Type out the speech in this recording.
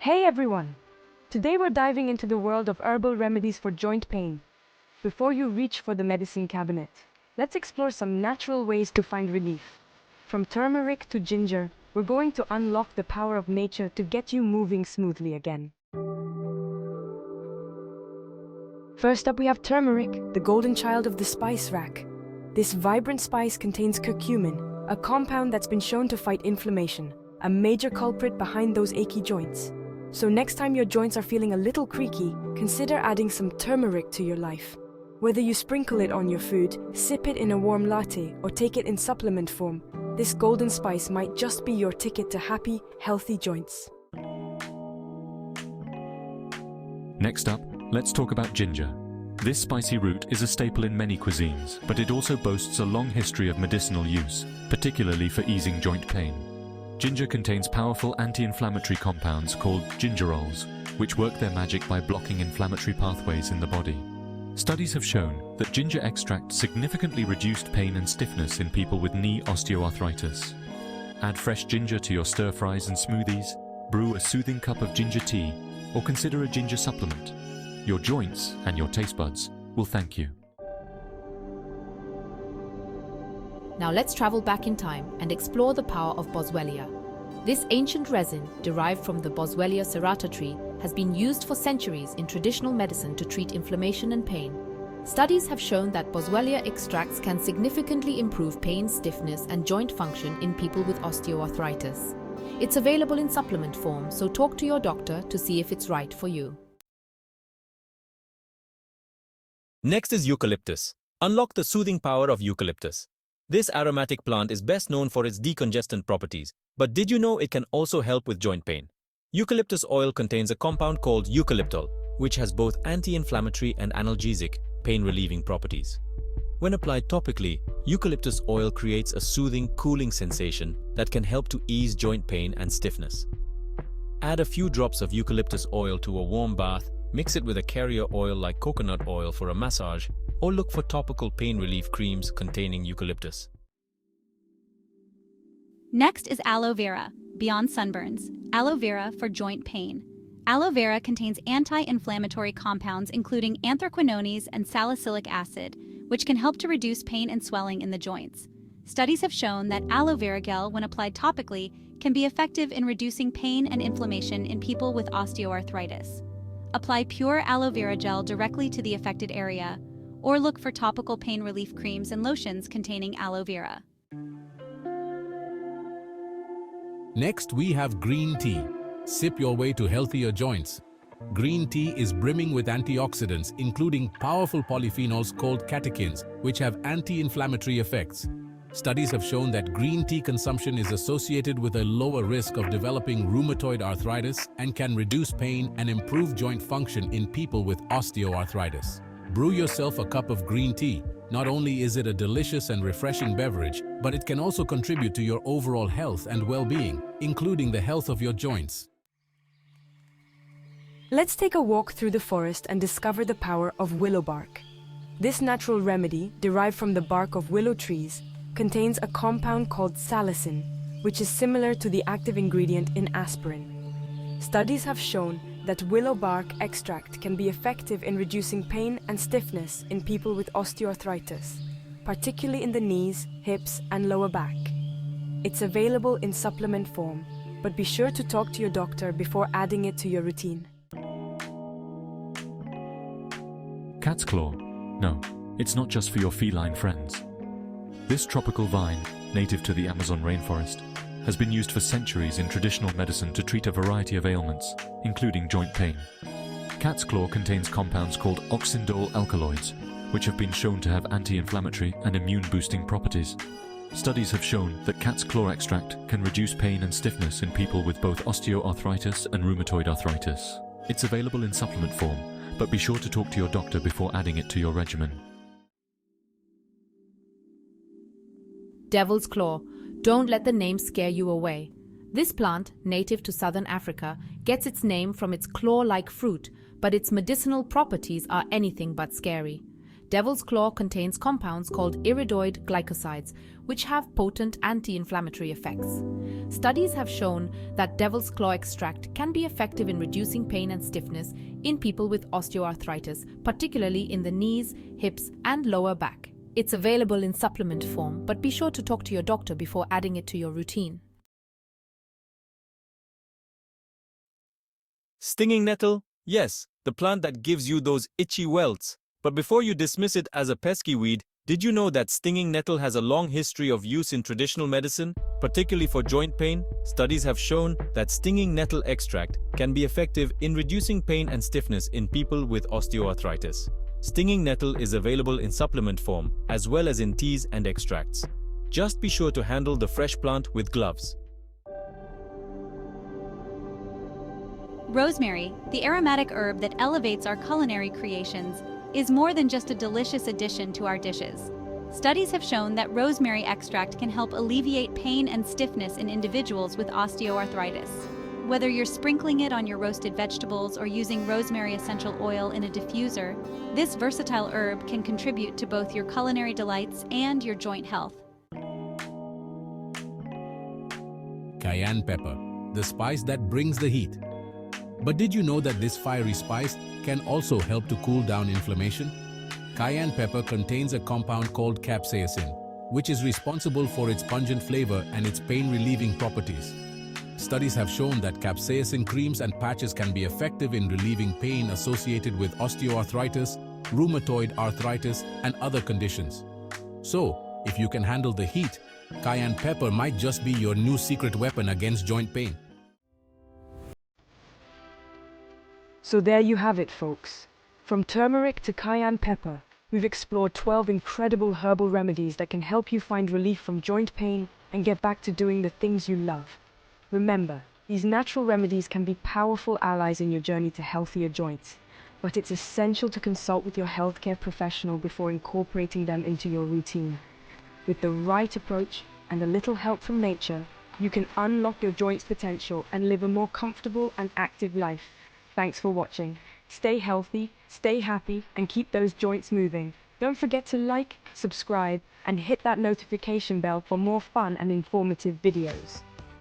Hey everyone! Today we're diving into the world of herbal remedies for joint pain. Before you reach for the medicine cabinet, let's explore some natural ways to find relief. From turmeric to ginger, we're going to unlock the power of nature to get you moving smoothly again. First up we have turmeric, the golden child of the spice rack. This vibrant spice contains curcumin, a compound that's been shown to fight inflammation, a major culprit behind those achy joints. So next time your joints are feeling a little creaky, consider adding some turmeric to your life. Whether you sprinkle it on your food, sip it in a warm latte, or take it in supplement form, this golden spice might just be your ticket to happy, healthy joints. Next up, let's talk about ginger. This spicy root is a staple in many cuisines, but it also boasts a long history of medicinal use, particularly for easing joint pain. Ginger contains powerful anti-inflammatory compounds called gingerols, which work their magic by blocking inflammatory pathways in the body. Studies have shown that ginger extract significantly reduced pain and stiffness in people with knee osteoarthritis. Add fresh ginger to your stir-fries and smoothies, brew a soothing cup of ginger tea, or consider a ginger supplement. Your joints and your taste buds will thank you. Now let's travel back in time and explore the power of Boswellia. This ancient resin, derived from the Boswellia serrata tree, has been used for centuries in traditional medicine to treat inflammation and pain. Studies have shown that Boswellia extracts can significantly improve pain, stiffness, and joint function in people with osteoarthritis. It's available in supplement form, so talk to your doctor to see if it's right for you. Next is eucalyptus. Unlock the soothing power of eucalyptus. This aromatic plant is best known for its decongestant properties, but did you know it can also help with joint pain? Eucalyptus oil contains a compound called eucalyptol, which has both anti-inflammatory and analgesic, pain-relieving properties. When applied topically, eucalyptus oil creates a soothing, cooling sensation that can help to ease joint pain and stiffness. Add a few drops of eucalyptus oil to a warm bath, mix it with a carrier oil like coconut oil for a massage, or look for topical pain relief creams containing eucalyptus. Next is aloe vera, beyond sunburns. Aloe vera for joint pain. Aloe vera contains anti-inflammatory compounds including anthraquinones and salicylic acid, which can help to reduce pain and swelling in the joints. Studies have shown that aloe vera gel, when applied topically, can be effective in reducing pain and inflammation in people with osteoarthritis. Apply pure aloe vera gel directly to the affected area, or look for topical pain relief creams and lotions containing aloe vera. Next, we have green tea. Sip your way to healthier joints. Green tea is brimming with antioxidants, including powerful polyphenols called catechins, which have anti-inflammatory effects. Studies have shown that green tea consumption is associated with a lower risk of developing rheumatoid arthritis and can reduce pain and improve joint function in people with osteoarthritis. Brew yourself a cup of green tea. Not only is it a delicious and refreshing beverage, but it can also contribute to your overall health and well-being, including the health of your joints. Let's take a walk through the forest and discover the power of willow bark. This natural remedy, derived from the bark of willow trees, contains a compound called salicin, which is similar to the active ingredient in aspirin. Studies have shown that willow bark extract can be effective in reducing pain and stiffness in people with osteoarthritis, particularly in the knees, hips, and lower back. It's available in supplement form, but be sure to talk to your doctor before adding it to your routine. Cat's claw? No, it's not just for your feline friends. This tropical vine, native to the Amazon rainforest, has been used for centuries in traditional medicine to treat a variety of ailments, including joint pain. Cat's claw contains compounds called oxindole alkaloids, which have been shown to have anti-inflammatory and immune-boosting properties. Studies have shown that cat's claw extract can reduce pain and stiffness in people with both osteoarthritis and rheumatoid arthritis. It's available in supplement form, but be sure to talk to your doctor before adding it to your regimen. Devil's claw. Don't let the name scare you away. This plant, native to southern Africa, gets its name from its claw-like fruit, but its medicinal properties are anything but scary. Devil's Claw contains compounds called iridoid glycosides, which have potent anti-inflammatory effects. Studies have shown that Devil's Claw extract can be effective in reducing pain and stiffness in people with osteoarthritis, particularly in the knees, hips, and lower back. It's available in supplement form, but be sure to talk to your doctor before adding it to your routine. Stinging nettle? Yes, the plant that gives you those itchy welts. But before you dismiss it as a pesky weed, did you know that stinging nettle has a long history of use in traditional medicine, particularly for joint pain? Studies have shown that stinging nettle extract can be effective in reducing pain and stiffness in people with osteoarthritis. Stinging nettle is available in supplement form as well as in teas and extracts. Just be sure to handle the fresh plant with gloves. Rosemary, the aromatic herb that elevates our culinary creations, is more than just a delicious addition to our dishes. Studies have shown that rosemary extract can help alleviate pain and stiffness in individuals with osteoarthritis. Whether you're sprinkling it on your roasted vegetables or using rosemary essential oil in a diffuser, this versatile herb can contribute to both your culinary delights and your joint health. Cayenne pepper, the spice that brings the heat. But did you know that this fiery spice can also help to cool down inflammation? Cayenne pepper contains a compound called capsaicin, which is responsible for its pungent flavor and its pain-relieving properties. Studies have shown that capsaicin creams and patches can be effective in relieving pain associated with osteoarthritis, rheumatoid arthritis, and other conditions. So, if you can handle the heat, cayenne pepper might just be your new secret weapon against joint pain. So there you have it, folks. From turmeric to cayenne pepper, we've explored 12 incredible herbal remedies that can help you find relief from joint pain and get back to doing the things you love. Remember, these natural remedies can be powerful allies in your journey to healthier joints, but it's essential to consult with your healthcare professional before incorporating them into your routine. With the right approach and a little help from nature, you can unlock your joints' potential and live a more comfortable and active life. Thanks for watching. Stay healthy, stay happy, and keep those joints moving. Don't forget to like, subscribe, and hit that notification bell for more fun and informative videos.